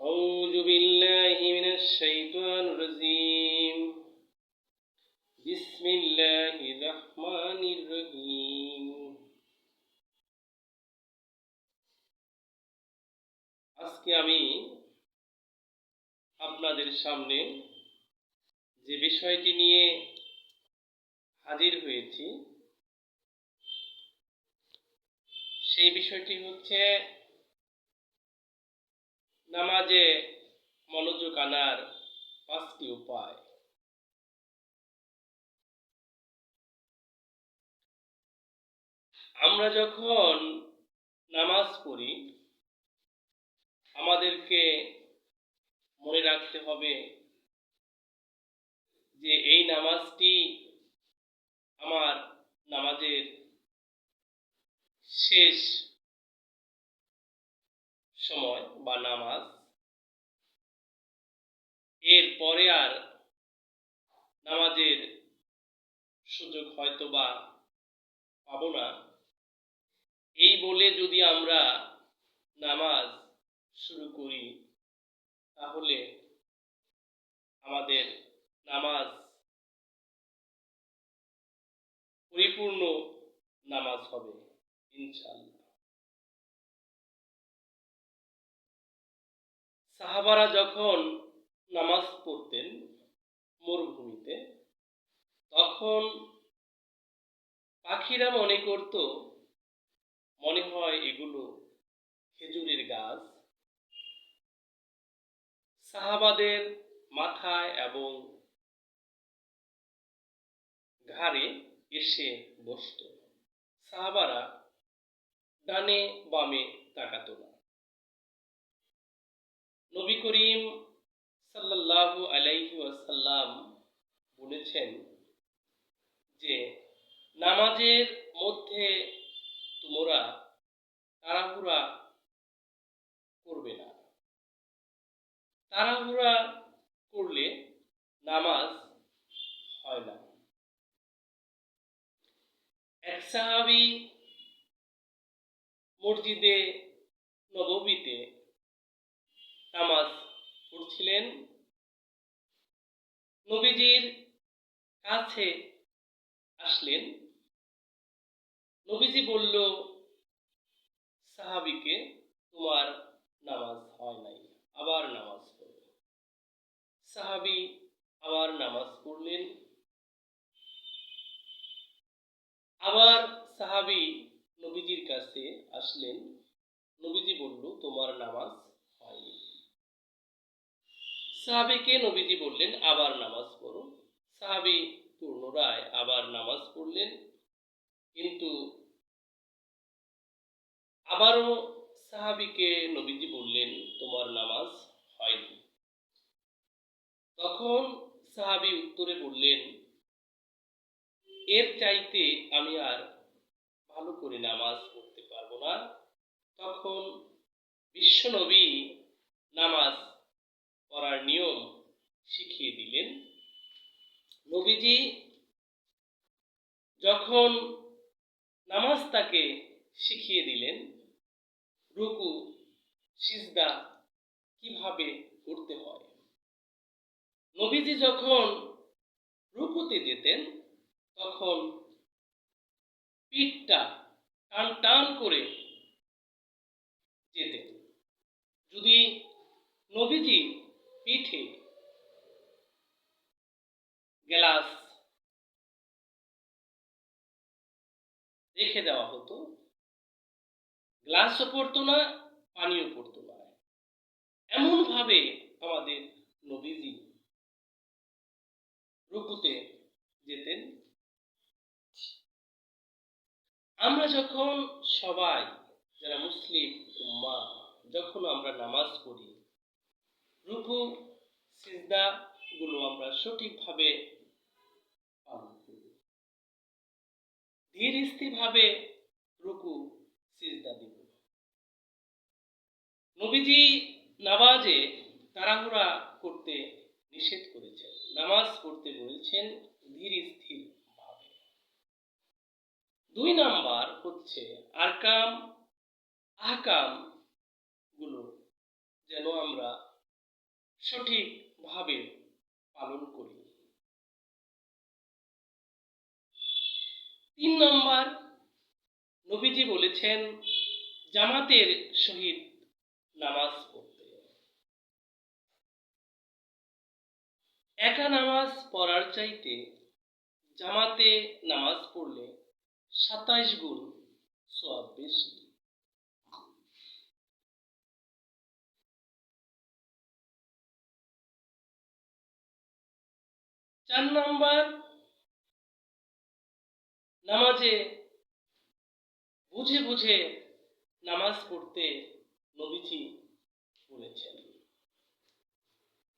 أعوذ بالله من الشيطان الرجيم بسم الله الرحمن الرحيم আজকে আমি আপনাদের সামনে যে বিষয়টি নিয়ে হাজির হয়েছি সেই বিষয়টি হচ্ছে নামাজে মনোযোগ আনার 5টি উপায়। আমরা যখন নামাজ পড়ি আমাদেরকে মনে রাখতে হবে যে এই নামাজটি আমার নামাজের শেষ সময় বা নামাজ, এর পরে আর নামাজের সুযোগ হয়তো বা পাবো না। এই বলে যদি আমরা নামাজ শুরু করি তাহলে আমাদের নামাজ পরিপূর্ণ নামাজ হবে ইনশাআল্লাহ। সাহাবারা যখন নামাজ পড়তেন মরুভূমিতে, তখন পাখিরা মনে করত মনে হয় এগুলো খেজুরের গাছ। সাহাবাদের মাথায় এবং ঘাড়ে এসে বসত। সাহাবারা ডানে বামে তাকাত না। নবী করিম সাল্লাল্লাহু আলাইহি ওয়াসাল্লাম বলেছেন যে নামাজের মধ্যে তোমরা তাড়াহুড়া করবে না। তাড়াহুড়া করলে নামাজ হয় না। এক সাহাবী মসজিদে নববীতে নামাজ পড়ছিলেন। নবীজির কাছে আসলেন। নবীজি বলল সাহাবীকে, তোমার নামাজ হয় নাই, আবার নামাজ পড়ো। সাহাবী আবার নামাজ পড়লেন। আবার সাহাবী নবীজির কাছে আসলেন। নবীজি বলল তোমার নামাজ হয়নি। সাহাবীকে নবীজি বললেন আবার নামাজ পড়ো। সাহাবী পুনরায় আবার নামাজ পড়লেন, কিন্তু আবারও সাহাবীকে নবীজি বললেন তোমার নামাজ হয়নি। তখন সাহাবী উত্তরে বললেন, এর চাইতে আমি আর ভালো করে নামাজ পড়তে পারবো না। তখন বিশ্বনবী নামাজ পড়ার নিয়ম শিখিয়ে দিলেন। নবীজি যখন নামাজ তাকে শিখিয়ে দিলেন, রুকু সিজদা কিভাবে করতে হয়। নবীজি যখন রুকুতে যেতেন তখন পিঠটা টান টান করে যেতেন। যদি নবীজি পিঠে গ্লাস রেখে দেওয়া হতো, গ্লাসও পড়তো না, পানিও পড়তো না। এমন ভাবে আমাদের নবীজি রুকুতে যেতেন। আমরা যখন সবাই যারা মুসলিম উম্মাহ যখন আমরা নামাজ পড়ি, রুকু সিজদা গুলো আমরা সঠিকভাবে পালন করি। ধীর স্থির ভাবে রুকু সিজদা দিব। নবীজি নামাজে তাড়াহুড়া করতে নিষেধ করেছেন। নামাজ পড়তে বলেছেন ধীর স্থির ভাবে। 2 নাম্বার হচ্ছে আহকাম গুলো যেন আমরা সঠিকভাবে পালন করি। 3 নম্বর, নবীজি বলেছেন জামাতের সহিত নামাজ পড়তে। একা নামাজ পড়ার চাইতে জামাতে নামাজ পড়লে 27 গুণ সওয়াব বেশি। চার নম্বর, নামাজে বুঝে বুঝে নামাজ পড়তে নবীজি বলেছেন।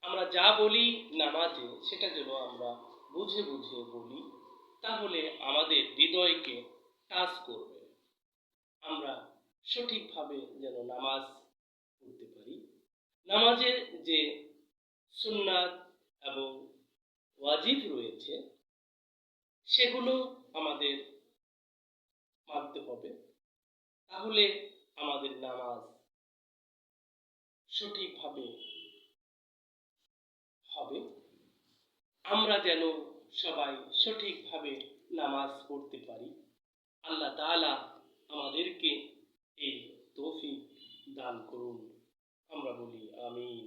আমরা যা বলি নামাজে সেটা যেন আমরা বুঝে বুঝে বলি, তাহলে আমাদের হৃদয়কে টাচ করবে, আমরা সঠিকভাবে যেন নামাজ পড়তে পারি। নামাজের যে সুন্নাত এবং ওয়াজিব রয়েছে সেগুলো আমাদের মানতে হবে, তাহলে আমাদের নামাজ সঠিকভাবে হবে। আমরা যেন সবাই সঠিকভাবে নামাজ পড়তে পারি। আল্লাহ তাআলা আমাদেরকে এই তৌফিক দান করুন। আমরা বলি আমিন।